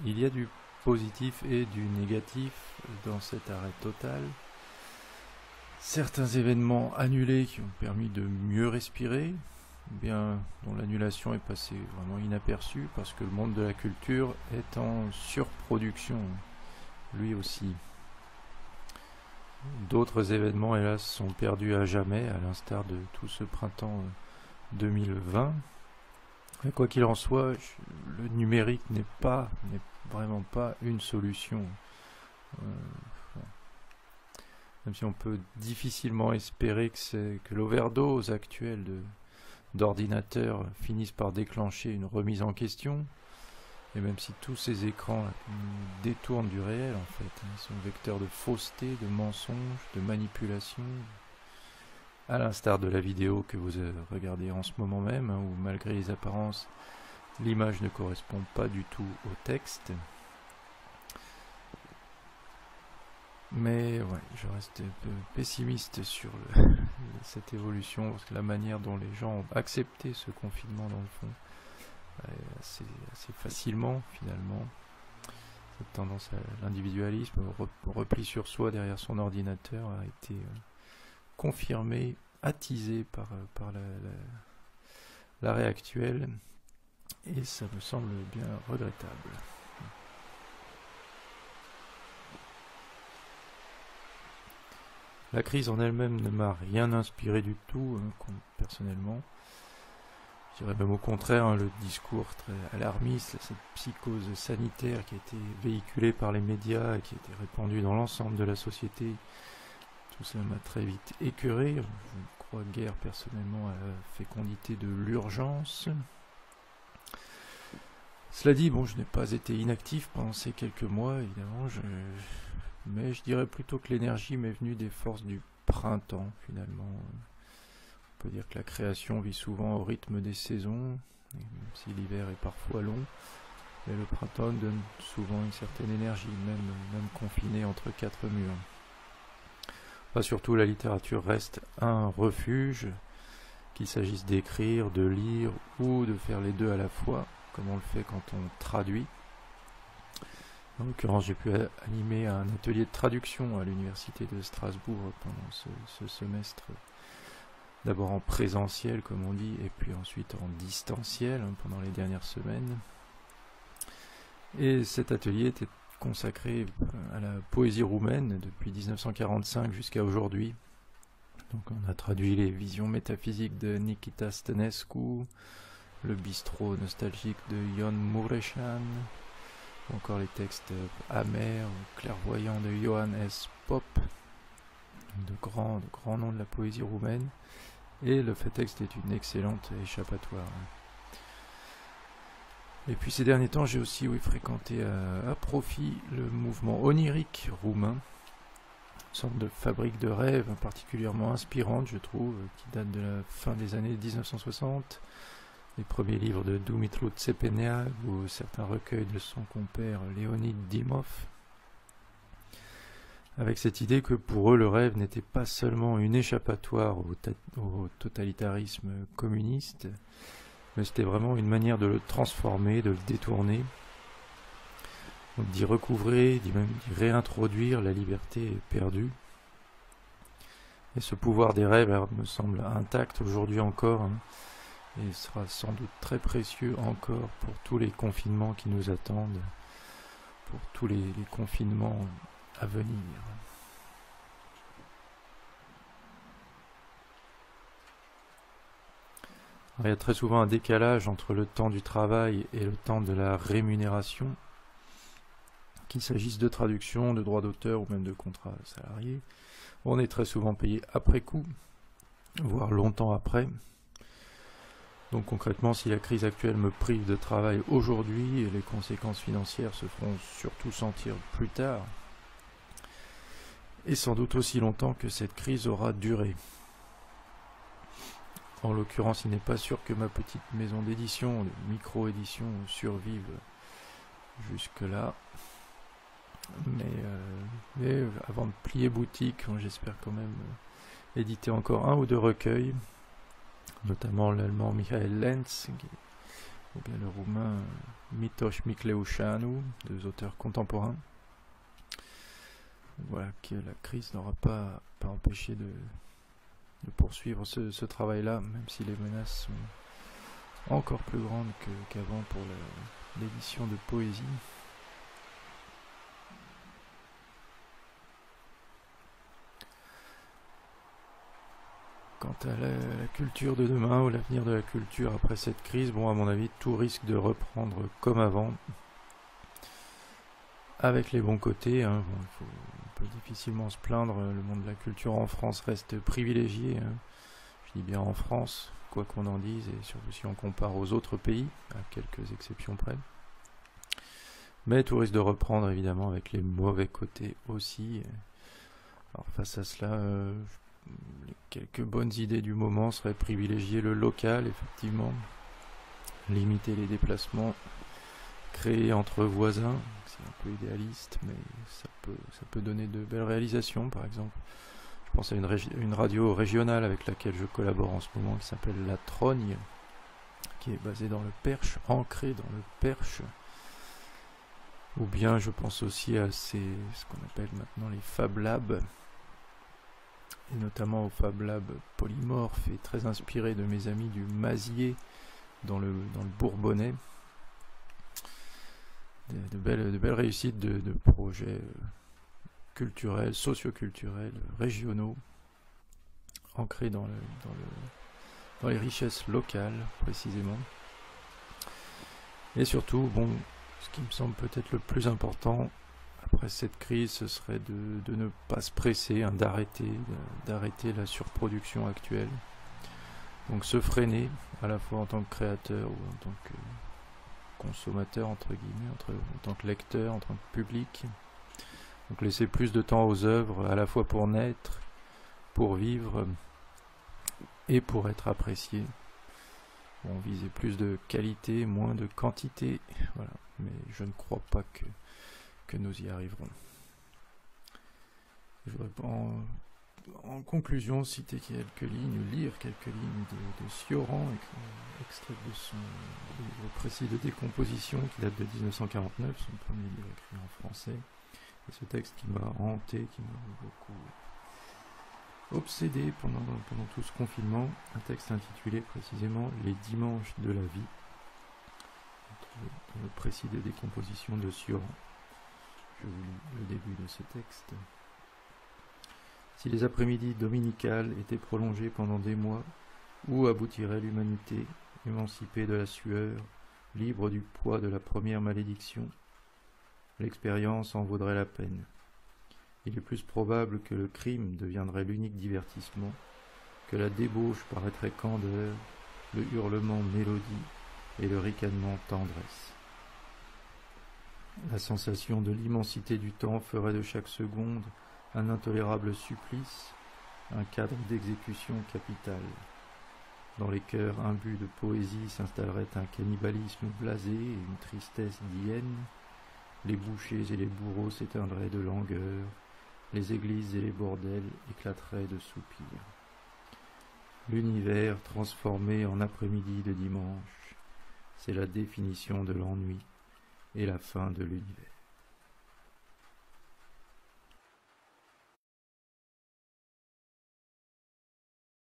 Il y a du positif et du négatif dans cet arrêt total. Certains événements annulés qui ont permis de mieux respirer, bien dont l'annulation est passée vraiment inaperçue parce que le monde de la culture est en surproduction, lui aussi. D'autres événements, hélas, sont perdus à jamais, à l'instar de tout ce printemps 2020. Mais quoi qu'il en soit, le numérique n'est vraiment pas une solution. Même si on peut difficilement espérer que l'overdose actuelle d'ordinateurs finisse par déclencher une remise en question, et même si tous ces écrans nous détournent du réel en fait, ils sont vecteurs de fausseté, de mensonges, de manipulation, à l'instar de la vidéo que vous regardez en ce moment même, où malgré les apparences, l'image ne correspond pas du tout au texte. Mais ouais, je reste un peu pessimiste sur cette évolution, parce que la manière dont les gens ont accepté ce confinement dans le fond, assez facilement finalement, cette tendance à l'individualisme, au repli sur soi derrière son ordinateur a été confirmée, attisée par l'arrêt actuel, et ça me semble bien regrettable. La crise en elle-même ne m'a rien inspiré du tout, personnellement. Je dirais même au contraire, le discours très alarmiste, cette psychose sanitaire qui a été véhiculée par les médias et qui a été répandue dans l'ensemble de la société, tout cela m'a très vite écœuré. Je ne crois guère personnellement à la fécondité de l'urgence. Cela dit, bon, je n'ai pas été inactif pendant ces quelques mois, évidemment, mais je dirais plutôt que l'énergie m'est venue des forces du printemps, finalement. On peut dire que la création vit souvent au rythme des saisons, même si l'hiver est parfois long, mais le printemps donne souvent une certaine énergie, même confinée entre quatre murs. Enfin, surtout, la littérature reste un refuge, qu'il s'agisse d'écrire, de lire ou de faire les deux à la fois, comme on le fait quand on traduit. En l'occurrence, j'ai pu animer un atelier de traduction à l'université de Strasbourg pendant ce semestre, d'abord en présentiel, comme on dit, et puis ensuite en distanciel pendant les dernières semaines. Et cet atelier était consacré à la poésie roumaine depuis 1945 jusqu'à aujourd'hui. Donc on a traduit les visions métaphysiques de Nikita Stănescu, le bistrot nostalgique de Ion Mureșan, ou encore les textes amers ou clairvoyants de Ioan S. Pop, de grands noms de la poésie roumaine, et le fait texte est une excellente échappatoire. Et puis ces derniers temps, j'ai aussi fréquenté à profit le mouvement onirique roumain, une sorte de fabrique de rêves particulièrement inspirante, je trouve, qui date de la fin des années 1960, les premiers livres de Dumitru Țepeneag ou certains recueils de son compère Leonid Dimov, avec cette idée que pour eux le rêve n'était pas seulement une échappatoire au totalitarisme communiste, mais c'était vraiment une manière de le transformer, de le détourner, d'y recouvrer, d'y réintroduire la liberté perdue. Et ce pouvoir des rêves me semble intact aujourd'hui encore, et sera sans doute très précieux encore pour tous les confinements qui nous attendent, pour tous les confinements à venir. Alors, il y a très souvent un décalage entre le temps du travail et le temps de la rémunération, qu'il s'agisse de traduction, de droit d'auteur ou même de contrat salarié. On est très souvent payé après coup, voire longtemps après. Donc concrètement, si la crise actuelle me prive de travail aujourd'hui, les conséquences financières se feront surtout sentir plus tard, et sans doute aussi longtemps que cette crise aura duré. En l'occurrence, il n'est pas sûr que ma petite maison d'édition, de micro-édition, survive jusque-là. Mais avant de plier boutique, j'espère quand même éditer encore un ou deux recueils, notamment l'allemand Michael Lenz, ou bien le roumain Miloš Mikleușanu, deux auteurs contemporains. Voilà, que la crise n'aura pas empêché de poursuivre ce travail-là, même si les menaces sont encore plus grandes qu'avant pour l'édition de poésie. Quant à la culture de demain ou l'avenir de la culture après cette crise, bon, à mon avis, tout risque de reprendre comme avant, avec les bons côtés. Hein. Bon, on peut difficilement se plaindre, le monde de la culture en France reste privilégié. Hein. Je dis bien en France, quoi qu'on en dise, et surtout si on compare aux autres pays, à quelques exceptions près. Mais tout risque de reprendre évidemment avec les mauvais côtés aussi. Alors face à cela, les quelques bonnes idées du moment seraient privilégier le local, effectivement, limiter les déplacements, créer entre voisins, c'est un peu idéaliste, mais ça peut donner de belles réalisations. Par exemple, je pense à une radio régionale avec laquelle je collabore en ce moment, qui s'appelle La Trogne, qui est basée dans le Perche, ancrée dans le Perche. Ou bien je pense aussi à ce qu'on appelle maintenant les Fab Labs, et notamment au Fab Lab polymorphe et très inspiré de mes amis du Mazier dans le Bourbonnais. De belles réussites de projets culturels, socio-culturels, régionaux, ancrés dans les richesses locales précisément. Et surtout, bon, ce qui me semble peut-être le plus important après cette crise, ce serait de ne pas se presser, hein, d'arrêter la surproduction actuelle. Donc se freiner, à la fois en tant que créateur ou en tant que consommateur, entre guillemets, en tant que lecteur, en tant que public. Donc laisser plus de temps aux œuvres, à la fois pour naître, pour vivre et pour être apprécié. Bon, viser plus de qualité, moins de quantité, voilà. Mais je ne crois pas que nous y arriverons. Je voudrais en conclusion citer quelques lignes, lire quelques lignes de Cioran, extrait de son livre précis de décomposition qui date de 1949, son premier livre écrit en français. Et ce texte qui m'a hanté, qui m'a beaucoup obsédé pendant tout ce confinement, un texte intitulé précisément Les dimanches de la vie, dans le précis de décomposition de Cioran. Je vous lis le début de ce texte. Si les après-midi dominicales étaient prolongés pendant des mois, où aboutirait l'humanité, émancipée de la sueur, libre du poids de la première malédiction? L'expérience en vaudrait la peine. Il est plus probable que le crime deviendrait l'unique divertissement, que la débauche paraîtrait candeur, le hurlement mélodie et le ricanement tendresse. La sensation de l'immensité du temps ferait de chaque seconde un intolérable supplice, un cadre d'exécution capitale. Dans les cœurs imbus de poésie s'installerait un cannibalisme blasé et une tristesse d'hyène. Les bouchers et les bourreaux s'éteindraient de langueur, les églises et les bordels éclateraient de soupirs. L'univers transformé en après-midi de dimanche, c'est la définition de l'ennui et la fin de l'univers.